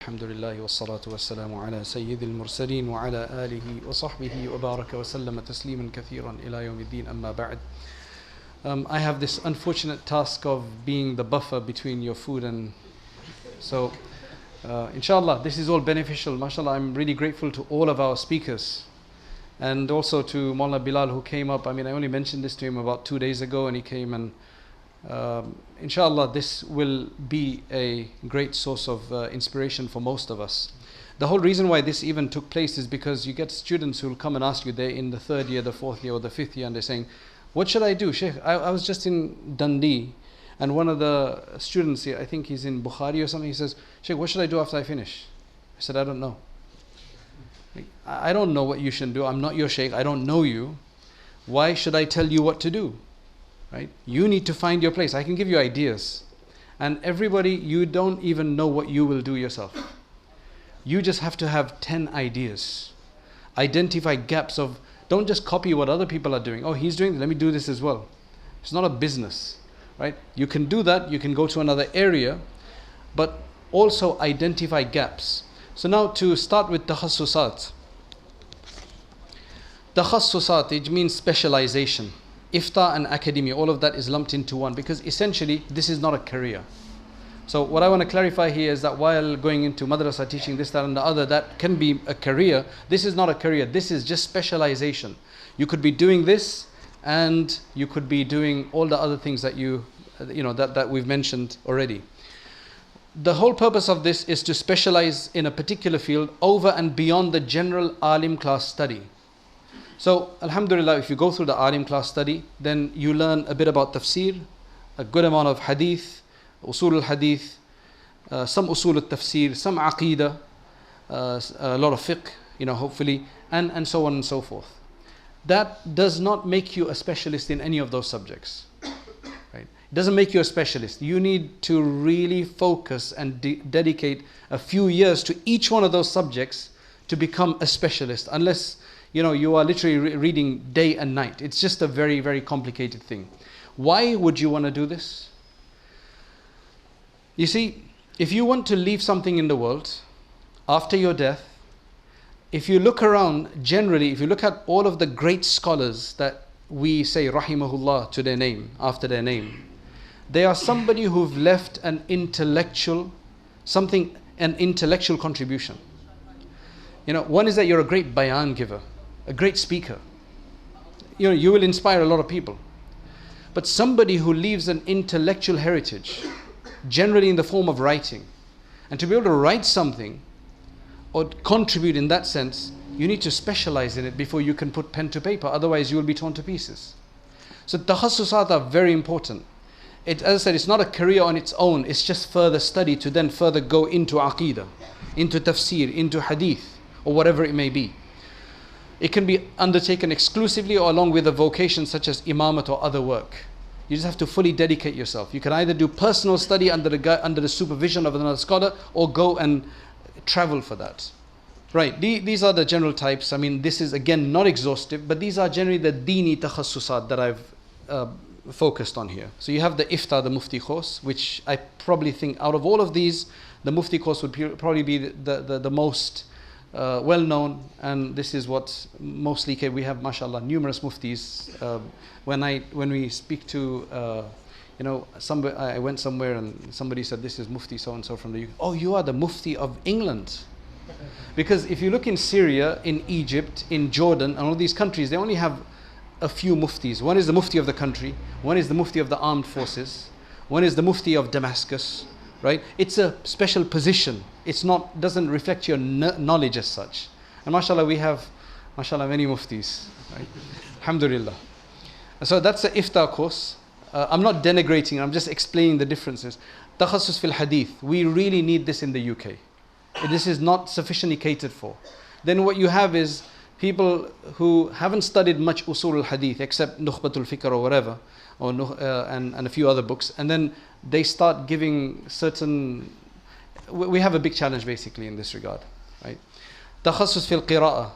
الحمد لله والصلاة والسلام على سيد المرسلين وعلى آله وصحبه وبارك وسلم تسليما كثيرا إلى يوم الدين أما بعد. I have this unfortunate task of being the buffer between your food and so inshallah this is all beneficial. MashaAllah, I'm really grateful to all of our speakers and also to Maulana Bilal who came up. I only mentioned this to him about 2 days ago and he came and inshallah this will be a great source of inspiration for most of us. The whole reason why this even took place is because you get students who will come and ask you, they're in the 3rd year, the 4th year or the 5th year, and they're saying, what should I do? Sheikh, I was just in Dundee and one of the students here, I think he's in Bukhari or something, he says, Sheikh, what should I do after I finish? I said, I don't know. I don't know what you should do. I'm not your Sheikh, I don't know you. Why should I tell you what to do? Right? You need to find your place. I can give you ideas. And everybody, you don't even know what you will do yourself. You just have to have 10 ideas. Identify gaps of, don't just copy what other people are doing. Oh, he's doing it, let me do this as well. It's not a business, right? You can do that, you can go to another area, but also identify gaps. So now to start with takhassusat. Takhassusat, it means specialization. Ifta and academia, all of that is lumped into one because essentially this is not a career. So what I want to clarify here is that while going into madrasa, teaching this, that and the other, that can be a career. This is not a career, this is just specialization. You could be doing this and you could be doing all the other things that that we've mentioned already. The whole purpose of this is to specialize in a particular field over and beyond the general alim class study. So, alhamdulillah, if you go through the alim class study, then you learn a bit about tafsir, a good amount of hadith, usul al-hadith, some usul al-tafsir, some aqidah, a lot of fiqh, hopefully, and so on and so forth. That does not make you a specialist in any of those subjects. Right? It doesn't make you a specialist. You need to really focus and dedicate a few years to each one of those subjects to become a specialist, unless you are literally reading day and night. It's just a very, very complicated thing. Why would you want to do this? You see, if you want to leave something in the world after your death, if you look around, generally, if you look at all of the great scholars that we say rahimahullah to their name, after their name, they are somebody who've left an intellectual contribution. One is that you're a great bayan giver, a great speaker. You will inspire a lot of people. But somebody who leaves an intellectual heritage, generally in the form of writing, and to be able to write something or contribute in that sense, you need to specialize in it before you can put pen to paper, otherwise you will be torn to pieces. So takhassusat are very important. As I said, it's not a career on its own, it's just further study to then further go into aqidah, into tafsir, into hadith, or whatever it may be. It can be undertaken exclusively or along with a vocation such as imamat or other work. You just have to fully dedicate yourself. You can either do personal study under the supervision of another scholar or go and travel for that. Right, these are the general types. This is again not exhaustive, but these are generally the dini takhassusat that I've focused on here. So you have the ifta, the mufti course, which I probably think out of all of these, the mufti course would probably be the most well known, and this is what mostly we have, mashallah, numerous muftis. When we speak to I went somewhere and somebody said, this is mufti so and so from the UK. Oh, you are the mufti of England. Because if you look in Syria, in Egypt, in Jordan, and all these countries, they only have a few muftis. One is the mufti of the country, one is the mufti of the armed forces, one is the mufti of Damascus. Right? It's a special position. Doesn't reflect your knowledge as such. And mashallah, we have many muftis. Right? Alhamdulillah. So that's the ifta course. I'm not denigrating, I'm just explaining the differences. Takhassus fil hadith. We really need this in the UK. This is not sufficiently catered for. Then what you have is people who haven't studied much usul al-hadith except Nukhbatul Fikr or whatever, and a few other books, and then they start giving certain. We have a big challenge basically in this regard, right? Takhassus fil qira'ah,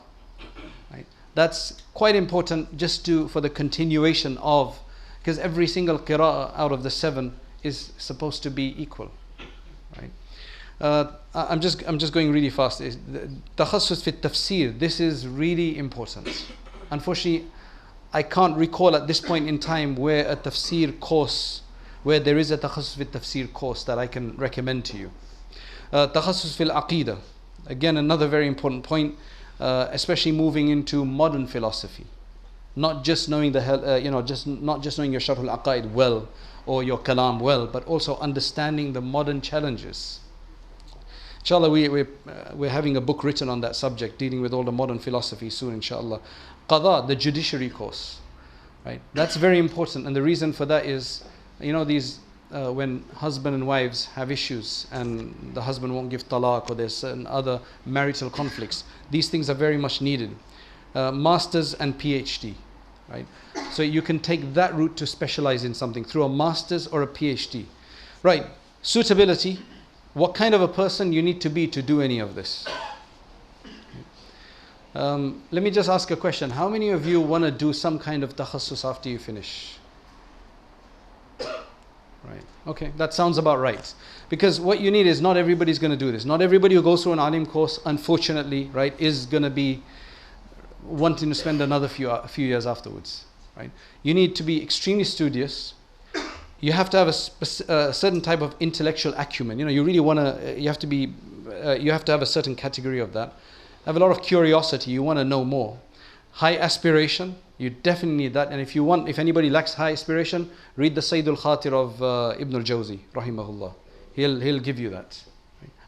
right? That's quite important just for the continuation of, because every single qira'ah out of the 7 is supposed to be equal, right? I'm just going really fast. Takhassus fi tafsir. This is really important. Unfortunately, I can't recall at this point in time where a tafsir course, where there is a takhassus fi tafsir course that I can recommend to you. Takhassus fil aqidah. Again, another very important point, especially moving into modern philosophy. Not just knowing not just knowing your Sharh al-Aqaid well or your Kalam well, but also understanding the modern challenges. Inshallah, we're having a book written on that subject, dealing with all the modern philosophy soon, inshallah. Qada, the judiciary course, right? That's very important, and the reason for that is, these when husband and wives have issues and the husband won't give talaq, or there's certain other marital conflicts, these things are very much needed. Masters and PhD, right? So you can take that route to specialize in something through a master's or a PhD, right? Suitability, what kind of a person you need to be to do any of this. Let me just ask a question. How many of you want to do some kind of takhassus after you finish? Right. Okay, that sounds about right. Because what you need is, not everybody's going to do this. Not everybody who goes through an alim course, unfortunately, right, is going to be wanting to spend another few years afterwards. Right. You need to be extremely studious. You have to have a certain type of intellectual acumen. You really want to. You have to have a certain category of that. Have a lot of curiosity. You want to know more. High aspiration. You definitely need that. And if anybody lacks high aspiration, read the Sayyid al-Khatir of Ibn al-Jawzi, rahimahullah. He'll give you that.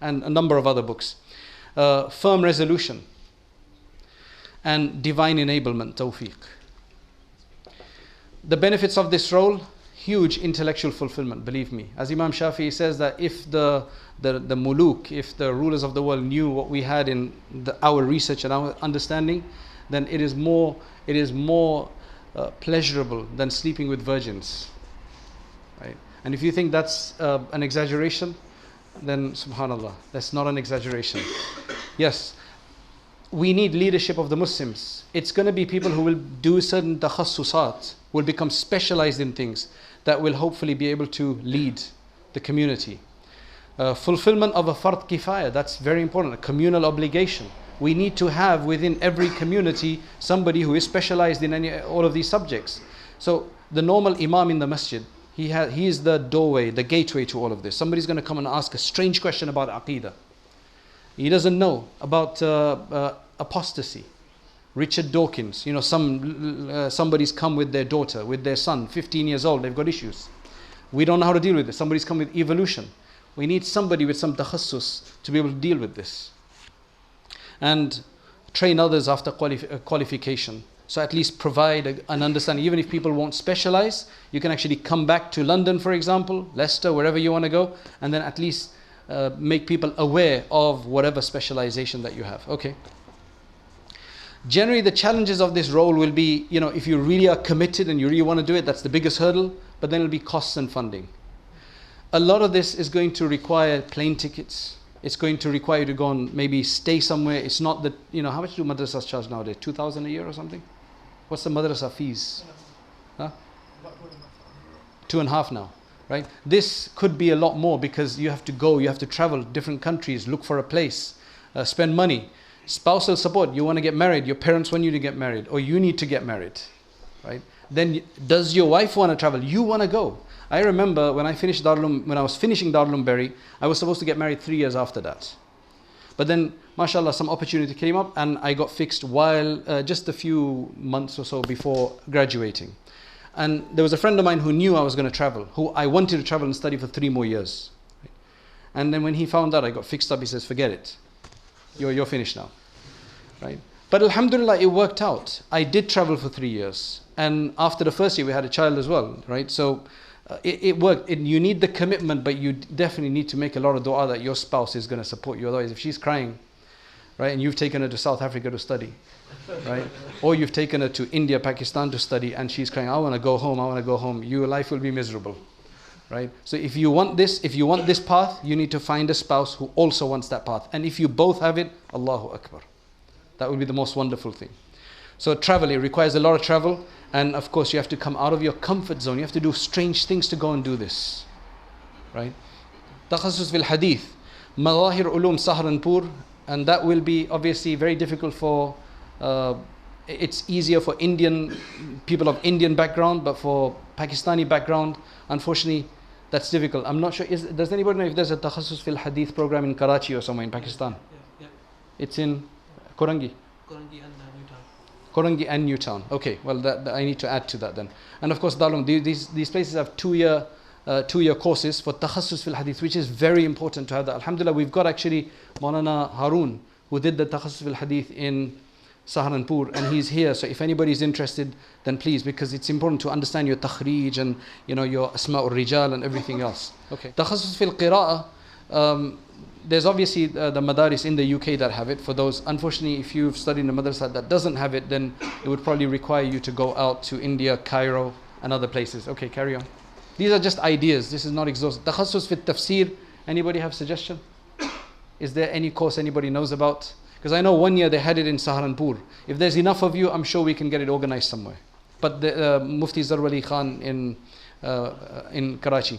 And a number of other books. Firm resolution. And divine enablement, tawfiq. The benefits of this role, huge intellectual fulfillment, believe me. As Imam Shafi'i says, that if the muluk, if the rulers of the world knew what we had in our research and our understanding, then it is more pleasurable than sleeping with virgins. Right? And if you think that's an exaggeration, then subhanallah, that's not an exaggeration. Yes, we need leadership of the Muslims. It's going to be people who will do certain takhassusat, will become specialized in things that will hopefully be able to lead the community. Fulfillment of a fard kifaya, that's very important, a communal obligation. We need to have within every community somebody who is specialized in all of these subjects. So the normal imam in the masjid, he is the doorway, the gateway to all of this. Somebody's going to come and ask a strange question about aqidah. He doesn't know about apostasy. Richard Dawkins, somebody's come with their daughter, with their son, 15 years old, they've got issues. We don't know how to deal with this. Somebody's come with evolution. We need somebody with some takhassus to be able to deal with this. And train others after qualification. So at least provide an understanding. Even if people won't specialize, you can actually come back to London, for example, Leicester, wherever you want to go, and then at least make people aware of whatever specialization that you have. Okay. Generally, the challenges of this role will be, if you really are committed and you really want to do it, that's the biggest hurdle, but then it'll be costs and funding. A lot of this is going to require plane tickets. It's going to require you to go and maybe stay somewhere. It's not that, how much do madrasas charge nowadays? 2,000 a year or something? What's the madrasa fees? Huh? 2.5 now, right? This could be a lot more because you have to go, you have to travel different countries, look for a place, spend money. Spousal support, you want to get married, your parents want you to get married, or you need to get married, right? Then does your wife want to travel? You want to go. I remember when I was finishing Darul Uloom Bury, I was supposed to get married 3 years after that. But then, mashallah, some opportunity came up and I got fixed while just a few months or so before graduating. And there was a friend of mine who knew I was going to travel, who I wanted to travel and study for 3 more years. And then when he found out I got fixed up, he says, forget it. You're finished now, right? But alhamdulillah, it worked out. I did travel for 3 years. And after the first year, we had a child as well, right? So it worked. You need the commitment, but you definitely need to make a lot of dua that your spouse is going to support you. Otherwise, if she's crying, right, and you've taken her to South Africa to study, right? Or you've taken her to India, Pakistan to study, and she's crying, I want to go home, your life will be miserable, right? So if you want this path, you need to find a spouse who also wants that path. And if you both have it, Allahu Akbar. That would be the most wonderful thing. So travel, it requires a lot of travel. And of course, you have to come out of your comfort zone. You have to do strange things to go and do this, right? Takhassus fil hadith. Madahir Ulum Saharanpur, and that will be obviously very difficult for, it's easier for Indian, people of Indian background, but for Pakistani background, unfortunately, that's difficult. I'm not sure, does anybody know if there's a Takhassus fil Hadith program in Karachi or somewhere in Pakistan? Yeah. It's in Korangi? Korangi and Newtown. Korangi and Newtown. Okay, well, that I need to add to that then. And of course, Darul Uloom, these places have two-year courses for Takhassus fil Hadith, which is very important to have that. Alhamdulillah, we've got actually Maulana Harun, who did the Takhassus fil Hadith in Saharanpur, and he's here. So if anybody is interested, then please, because it's important to understand your takhrij and your asma'ur rijal and everything else. Okay. Takhassus fil qira'ah, there's obviously the madaris in the UK that have it. For those, unfortunately, if you've studied in a madrasa that doesn't have it, then it would probably require you to go out to India, Cairo, and other places. Okay, carry on. These are just ideas. This is not exhaustive. Takhassus fit tafsir. Anybody have suggestion? Is there any course anybody knows about? Because I know 1 year they had it in Saharanpur. If there's enough of you, I'm sure we can get it organized somewhere. But the Mufti Zarwali Khan in Karachi.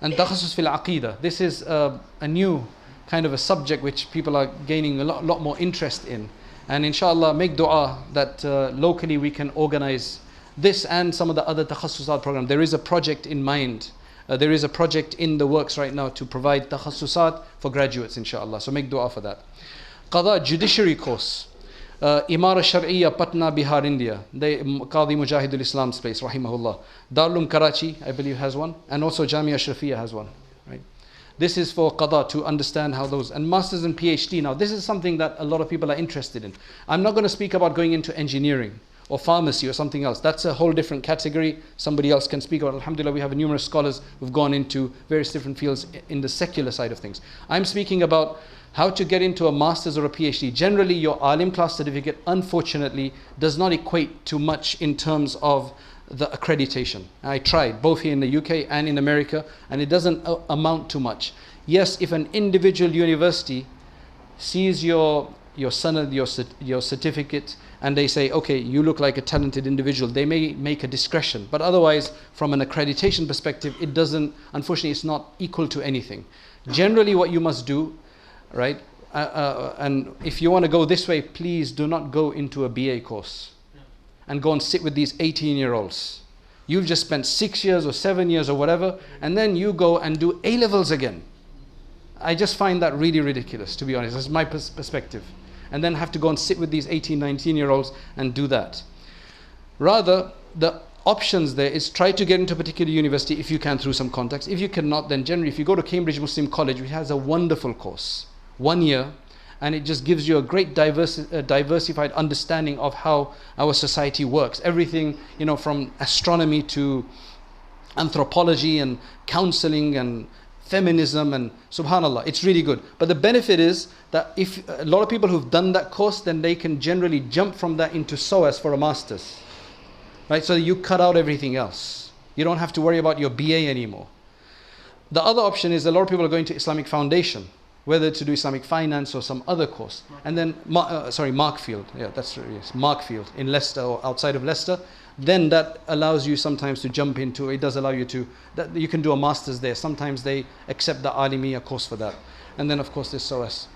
And Takhassus fil Aqidah. This is a new kind of a subject which people are gaining a lot more interest in. And inshallah, make dua that locally we can organize this and some of the other takhassusat programs. There is a project in mind. There is a project in the works right now to provide takhassusat for graduates, inshallah. So make dua for that. Qada, judiciary course. Imara Shar'iyya, Patna, Bihar, India. Qadi Mujahidul Islam's place, rahimahullah. Darul Uloom Karachi, I believe, has one. And also Jamia Ashrafiyya has one. Right? This is for qada, to understand how those, and masters and PhD. Now, this is something that a lot of people are interested in. I'm not going to speak about going into engineering or pharmacy or something else. That's a whole different category. Somebody else can speak about. Alhamdulillah, we have numerous scholars who've gone into various different fields in the secular side of things. I'm speaking about how to get into a master's or a PhD. Generally, your alim class certificate, unfortunately, does not equate to much in terms of the accreditation. I tried both here in the UK and in America, and it doesn't amount to much. Yes, if an individual university sees your sanad, your certificate, and they say, okay, you look like a talented individual, they may make a discretion. But otherwise, from an accreditation perspective, it doesn't, unfortunately, it's not equal to anything. Generally, what you must do, right, and if you want to go this way, please do not go into a BA course and go and sit with these 18-year-olds. You've just spent 6 years or 7 years or whatever, and then you go and do A-levels again. I just find that really ridiculous, to be honest. That's my perspective. And then have to go and sit with these 18, 19-year-olds and do that. Rather, the options there is try to get into a particular university if you can through some contacts. If you cannot, then generally if you go to Cambridge Muslim College, which has a wonderful course, 1 year, and it just gives you a great diversified understanding of how our society works. Everything, from astronomy to anthropology and counseling and feminism, and subhanallah, it's really good. But the benefit is that if a lot of people who've done that course, then they can generally jump from that into SOAS for a master's. Right? So you cut out everything else. You don't have to worry about your BA anymore. The other option is a lot of people are going to Islamic Foundation, whether to do Islamic finance or some other course. And then, Markfield, yeah, that's yes, Markfield in Leicester or outside of Leicester. Then that allows you sometimes to jump into, it does allow you to, that you can do a master's there. Sometimes they accept the Alimiya course for that. And then of course there's SOAS.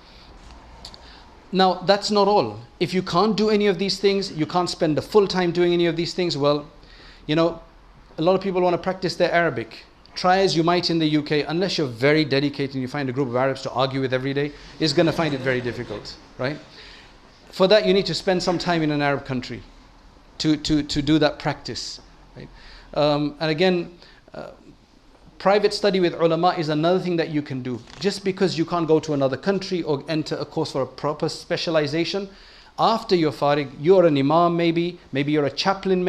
Now that's not all. If you can't do any of these things, you can't spend the full time doing any of these things, well, a lot of people want to practice their Arabic. Try as you might in the UK, unless you're very dedicated and you find a group of Arabs to argue with every day, is going to find it very difficult, right? For that, you need to spend some time in an Arab country to do that practice, right? And again, private study with ulama is another thing that you can do. Just because you can't go to another country or enter a course for a proper specialization, after you're farig, you're an imam maybe you're a chaplain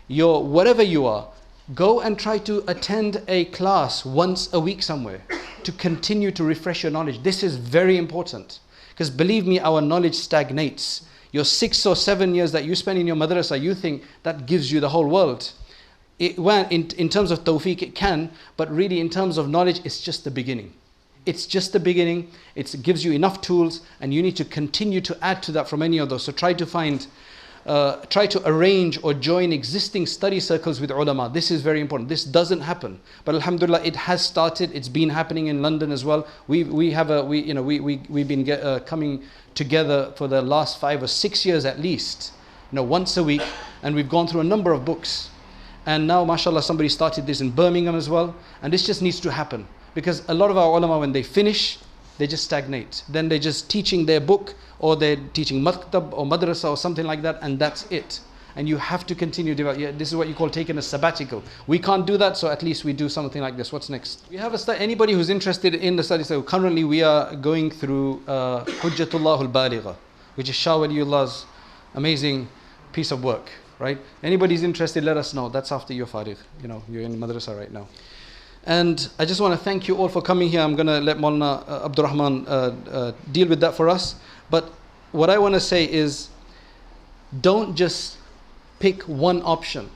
you're whatever you are, go and try to attend a class once a week somewhere to continue to refresh your knowledge. This is very important, because believe me, our knowledge stagnates. Your 6 or 7 years that you spend in your madrasa, you think that gives you the whole world. In terms of tawfiq, it can, but really in terms of knowledge, it's just the beginning. It's just the beginning. It gives you enough tools, and you need to continue to add to that from any of those. So try to find try to arrange or join existing study circles with ulama. This is very important. This doesn't happen, but alhamdulillah, it has started. It's been happening in London as well. We've been coming together for the last 5 or 6 years at least, once a week, and we've gone through a number of books. And now, mashallah, somebody started this in Birmingham as well, and this just needs to happen, because a lot of our ulama, when they finish, they just stagnate. Then they're just teaching their book, or they're teaching maktab or madrasa or something like that, and that's it. And you have to continue developing. This is what you call taking a sabbatical. We can't do that, so at least we do something like this. What's next? We have anybody who's interested in the study. So currently we are going through Hujjatullah al-Baligha, which is Shah Waliullah's amazing piece of work, right? Anybody's interested, let us know. That's after your Farigh. You're in madrasa right now. And I just want to thank you all for coming here. I'm going to let Maulana Abdur-Rahman deal with that for us. But what I want to say is, don't just pick one option,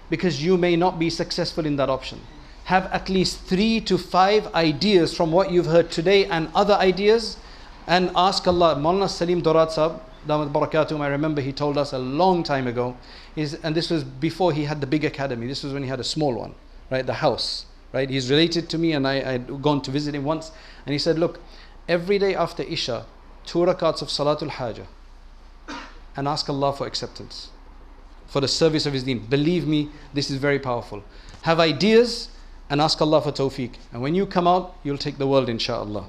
because you may not be successful in that option. Have at least 3 to 5 ideas from what you've heard today and other ideas, and ask Allah. Maulana Salim Dorad Sahab, Damat Barakatuhum, I remember he told us a long time ago, and this was before he had the big academy. This was when he had a small one, right? The house. Right? He's related to me, and I'd gone to visit him once, and he said, look, every day after Isha, 2 rakats of Salatul Hajah, and ask Allah for acceptance, for the service of His deen. Believe me, this is very powerful. Have ideas and ask Allah for tawfiq. And when you come out, you'll take the world, inshaAllah.